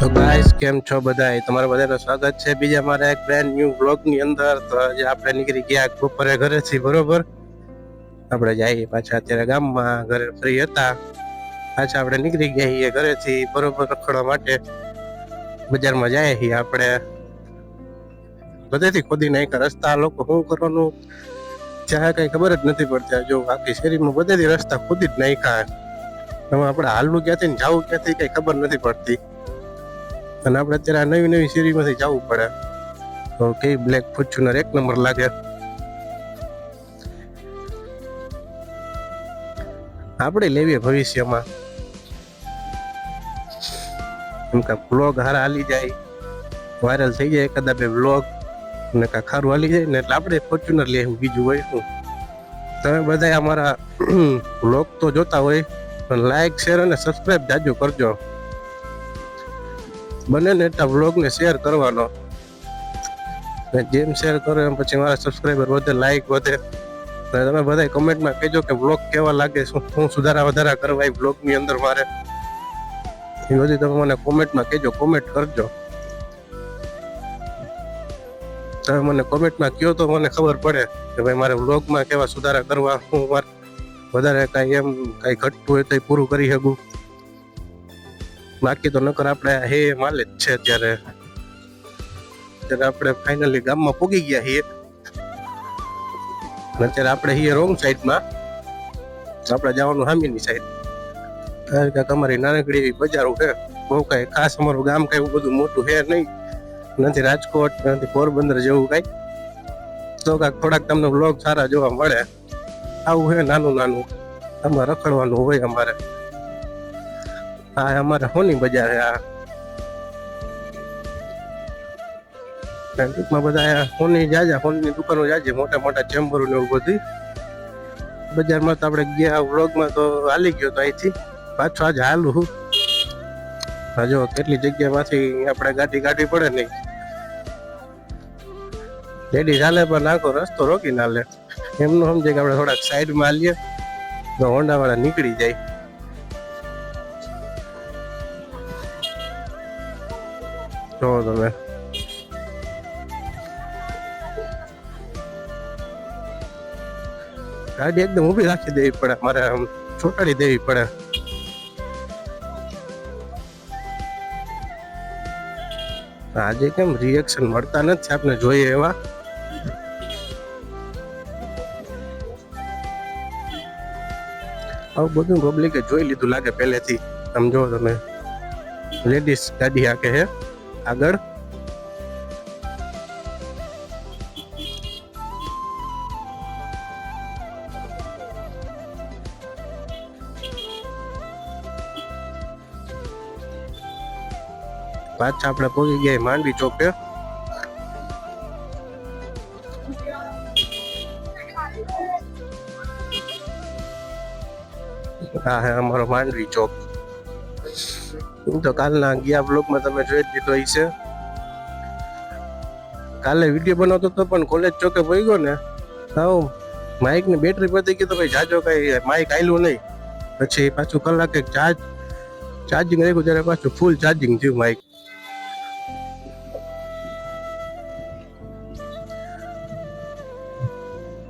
તો ગાઈસ કેમ છો બધાય? તમારું બધાનું સ્વાગત છે બીજા મારા એક બ્રેન્ડ ન્યુ બ્લોગ ની અંદર. તો આજે આપણે નીકળી ગયા બપોરે ઘરેથી, બરોબર. આપણે જઈએ પાછા અત્યારે ગામમાં, ઘરે ફ્રી હતા પાછા આપણે નીકળી ગયા છીએ ઘરેથી, બરોબર, રખડવા માટે. બજારમાં જાય છીએ આપણે, બધેથી ખોદી નાખ્યા રસ્તા. લોકો શું કરવાનું ત્યાં કઈ ખબર જ નથી પડતી. જો આખી શેરીમાં બધેથી રસ્તા ખોદી જ નાખ્યા. હવે આપણે હાલવું ક્યાંથી ને જવું ક્યાંથી કઈ ખબર નથી પડતી. અને આપણે અત્યારે નવી નવી શેરીમાંથી જવું પડે. તો કઈ બ્લેક ફોર્ચ્યુનર એક નંબર લાગે. આપણે લેવીએ ભવિષ્યમાં, એમ કે બ્લોગ હારા હાલી જાય, વાયરલ થઈ જાય એકાદા બે બ્લોગ, ને કાંઈ ખારું હાલી જાય ને એટલે આપણે ફોર્ચ્યુનર લેવું, બીજું હોય શું. તમે બધા અમારા બ્લોગ તો જોતા હોય, પણ લાઈક, શેર અને સબસ્ક્રાઈબ જાજો કરજો. બને ને એટલા વ્લોગને શેર કરવાનો. જેમ શેર કરો એમ પછી મારા સબસ્ક્રાઈબર વધે, લાઈક વધે. તમે બધા કમેન્ટમાં કહેજો કે વ્લોગ કેવા લાગે, શું સુધારા વધારા કરવા એ વ્લોગની અંદર મારે, એ બધી તમે મને કોમેન્ટમાં કહેજો, કોમેન્ટ કરજો. તમે મને કોમેન્ટમાં કહો તો મને ખબર પડે કે ભાઈ મારે વ્લોગમાં કેવા સુધારા કરવા, હું મારે વધારે કાંઈ એમ કાંઈ ઘટતું હોય તો એ પૂરું કરી શકું. બાકી તો નકર આપણે હે માલે જ છે. અત્યારે આપણે ફાઇનલી ગામમાં પહોંચી ગયા છીએ. અત્યારે આપણે hier રોંગ સાઈડમાં, આપણે જવાનું સામેની સાઈડ. કારણ કે અમારી નાનકડી એવી બજારો છે, બહુ કાંઈ ખાસ અમારું ગામ કાંઈ એવું બધું મોટું છે નહીં, નથી રાજકોટ, નથી પોરબંદર જેવું કાંઈ. તો કાંઈક થોડાક તમને વ્લોગ સારા જોવા મળે. આવું છે નાનું નાનું, આમાં રખડવાનું હોય અમારે. હા, અમારે હોની બજાર છે આ. ટૂંકમાં બધા હોની જાજા, હોની દુકાનો જાજે, મોટા મોટા ચેમ્બરો ને એવું બધી. બજારમાં તો આપણે ગયા વ્લોગમાં તો હાલી ગયો તો અહીંથી પાછો આજે હાલું હું. હા, જો કેટલી જગ્યામાંથી આપણે ગાડી કાઢવી પડે નહીં. લેડીઝ હાલે પણ આખો રસ્તો રોકી ના લે. એમનું સમજે કે આપણે થોડાક સાઈડમાં હાલીએ તો હોન્ડા વાળા નીકળી જાય. જો તમે ગાડી એકદમ ઊભી રાખી દેવી પડે, મારે આમ ચોટાડી દેવી પડે. આજે કેમ રિએક્શન મળતા નથી આપણે જોઈએ એવા. આવું બધું પબ્લિકે જોઈ લીધું લાગે પહેલેથી. સમજો તમે, લેડીઝ ગાડી હાકે હે આગળ. પાછા આપણે પહોંચી ગયા માંડવી ચોકે. હા હે અમારો માંડવી ચોક. તો કાલના ગયા બ્લોગમાં તમે જોઈ લીધો હશે. કાલે વિડીયો બનાવતો હતો પણ કોલેજ ચોકે પડી ગયો ને, હા માઇક ની બેટરી પતી ગઈ તો ભાઈ જાજો કઈ માઇક આયલું નહીં. પછી પાછું કલાક એક ચાર્જિંગ રાખ્યું ત્યારે પાછું ફૂલ ચાર્જિંગ થયું માઇક.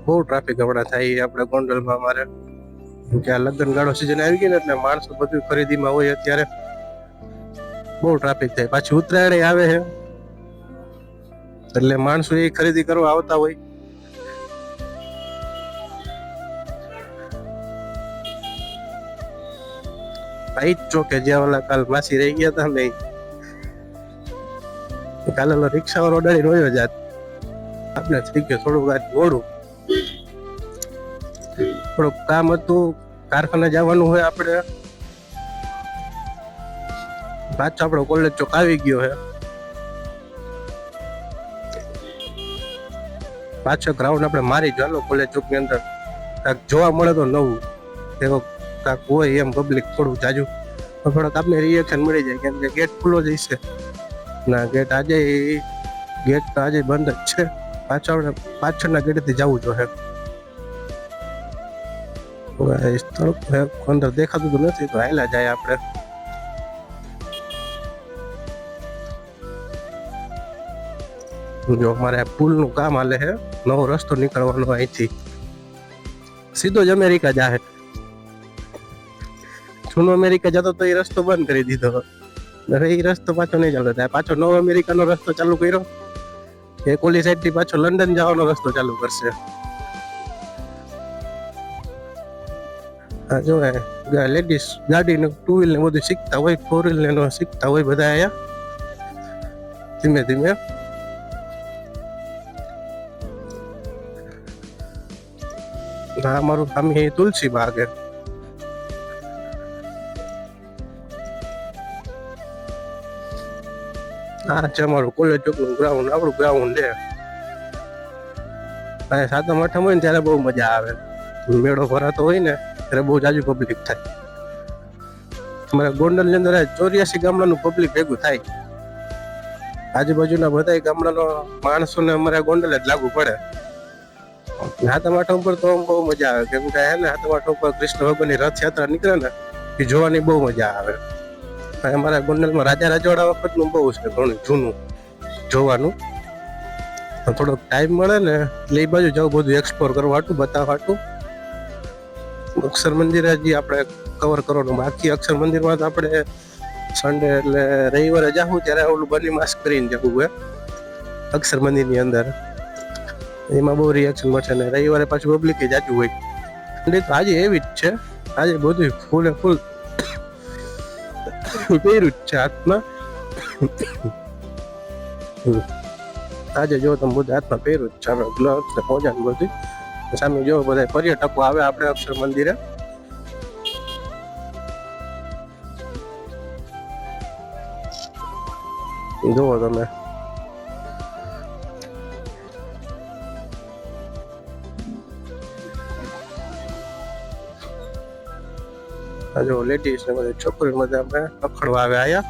બહુ ટ્રાફિક હમણાં થાય આપણે ગોંડલમાં. અમારે કે આ લગ્ન ગાળો સિઝન આવી ગઈ ને એટલે માણસો બધું ખરીદીમાં હોય. અત્યારે બહુ ટ્રાફિક થાય. પાછી ઉત્તરાયણ આવે છે એટલે માણસો એ ખરીદી કરવા આવતા હોય. ભાઈ ચોકે જ્યાં ઓલા કાલ માસી રહી ગયા હતા ને, કાલે રિક્ષા વાળો ઓડાડી રોયો જાત. આપણે થઈ ગયો થોડુંક આજ મોડું, થોડુંક કામ હતું, કારખાને જવાનું હોય આપણે. પાછો આપણો કોલેજ ચોક આવી ગયો છે. પાછો ગ્રાઉન્ડ આપણે મારી ચાલો કોલેજ ચોક ની અંદર. કાંક જોવા મળે તો નવું કાંક હોય એમ પબ્લિક થોડું જાજુ, થોડોક આપણે રિએક્શન મળી જાય. કેમ કે ગેટ ખુલ્લો જ છે ના, ગેટ આજે તો આજે બંધ જ છે. પાછળના ગેટેથી જવું જોઈએ. અંદર દેખાતું તો નથી તો હાલ્યા જાય આપણે. જો અમારે પુલનું કામ હાલે છે, નવો રસ્તો નીકળવાનો અહીંથી સીધો જ અમેરિકા જાહે. જૂનો અમેરિકા જતો તો એ રસ્તો બંધ કરી દીધો, હવે એ રસ્તો પાછો નહીં ચાલતો થાય. પાછો નવો અમેરિકાનો રસ્તો ચાલુ કર્યો, એક ઓલી સાઈડ થી પાછો લંડન જવાનો રસ્તો ચાલુ કરશે. હા જો લેડીઝ ગાડી ને ટુ વ્હીલ ને બધું શીખતા હોય, ફોર વ્હીલ ને શીખતા હોય બધા અહીંયા ધીમે ધીમે. હા અમારું સામે તુલસી બાગ હે. હા છે અમારું કોલેજ ચોકનું ગ્રાઉન્ડ, આપણું ગ્રાઉન્ડ છે. સાતમ આઠમ હોય ને ત્યારે બહુ મજા આવે, મેળો ભરાતો હોય ને ત્યારે બહુ જાજુ પબ્લિક થાય. અમારા ગોંડલ ની અંદર 84 ગામડાનું પબ્લિક ભેગું થાય. આજુબાજુના બધા ગામડાનો માણસોને અમારા ગોંડલ જ લાગુ પડે. સાતમ આઠમ પર તો બહુ મજા આવે, કેમ કે હે ને સાતમ આઠમ પર કૃષ્ણ ભગવાનની રથયાત્રા નીકળે ને એ જોવાની બહુ મજા આવે. અમારા ગોંડલમાં રાજા રજવાડા વખતનું બહુ છે ઘણું જૂનું જોવાનું. થોડોક ટાઈમ મળે ને એટલે એ બાજુ જવું, બધું એક્સપ્લોર કરવા હાટું, બતાવવા હાટું. અક્ષર મંદિર હજી આપણે કવર કરવાનું બાકી. અક્ષર મંદિરમાં તો આપણે સન્ડે એટલે રવિવારે જાવું ત્યારે ઓલું બની માસ્ક કરીને જવું હોય અક્ષર મંદિરની અંદર, એમાં બહુ રિએક્શન મળશે ને રવિવારે પાછું પબ્લિક જાજુ હોય. તો આજે એવી જ છે, આજે બધું ફૂલે ફૂલ પહેર્યું જ છે હાથમાં. આજે જો તમે બધું હાથમાં પહેર્યું જ છે, આપણે ગ્લવ્સ ને મોજા ને બધું. સામે જો બધા પર્યટકો આવે આપણે અક્ષર મંદિરે. જુઓ તમે જો લેડીઝ ને બધી છોકરીઓ બધા આપણે રખડવા આવે આયા.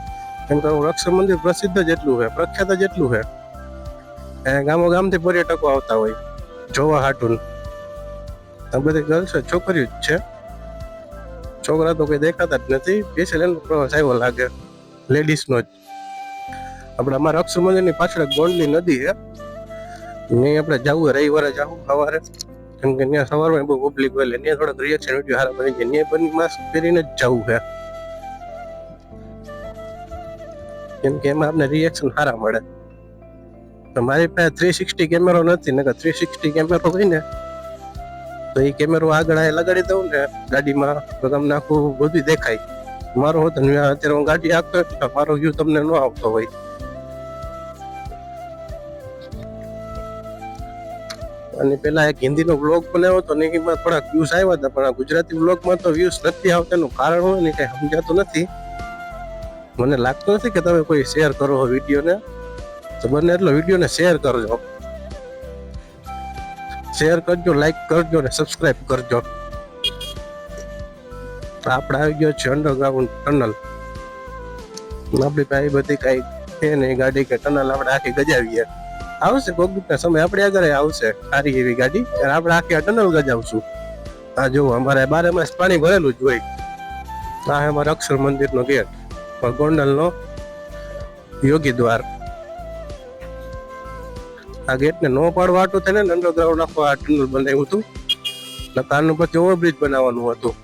કેમ કે અક્ષર મંદિર પ્રસિદ્ધ જ એટલું છે, પ્રખ્યાત જ એટલું છે. ગામો ગામથી પર્યટકો આવતા હોય જોવા હાટું. બધી ગર્લ્સ છોકરીઓ જ છે, છોકરા તો કોઈ દેખાતા જ નથી. સ્પેશિયલ એનો પ્રવાસ આવ્યો લાગે લેડીઝ નો જ. આપણે અમારા અક્ષર મંદિરની પાછળ ગોંડલી નદી છે, ને આપણે જવું રવિવારે જવું સવારે, કેમ કે ત્યાં સવારમાં બહુ પબ્લિક હોય, ત્યાં થોડાક રિએક્શન વિડીયો સારા બની જાય. ત્યાં બની માસ્ક પહેરીને જ જવું છે, કેમ કે એમાં આપણે રિએક્શન સારા મળે. તો મારી પાસે 360 કેમેરો નથી, નકર 360 કેમેરો હોય ને તો એ કેમેરો આગળ લગાડી દઉં ને ગાડીમાં તો તમને આખું બધું દેખાય. મારો હોત અત્યારે હું ગાડી આપતો તો મારો વ્યૂ તમને ન આવતો હોય. અને પેલા એક હિન્દીનો બ્લોગ બનાવ્યો હતો ને એમાં થોડાક વ્યૂઝ આવ્યા હતા, પણ ગુજરાતી બ્લોગમાં તો વ્યૂઝ નથી આવતા. એનું કારણ હોય ને કઈ સમજાતું નથી. મને લાગતું નથી કે તમે કોઈ શેર કરો વિડીયોને, તો બને એટલો વિડીયોને શેર કરજો, શેર કરજો, લાઈક કરજો ને સબસ્ક્રાઇબ કરજો. આપણે આવી ગયો છે અંડરગ્રાઉન્ડ ટનલ. આપણી પાસે બધી કઈ છે નહીં ગાડી કે ટનલ આપણે આખી ગજાવીએ. આવશે કોકના સમય આપણે આગળ આવશે સારી એવી ગાડી, આપણે આખી ટનલ ગજાવશું. આ જો અમારે 12 માસ પાણી ભરેલું જ હોય. આ અમારા અક્ષર મંદિરનો ગેટ, ગોંડલનો યોગી દ્વાર. આ ગેટને નો પાડવા હાટું થઈને અંડરગ્રાઉન્ડ આખું આ ટનલ બનાવ્યું હતું. કારનું પછી ઓવરબ્રિજ બનાવવાનું હતું.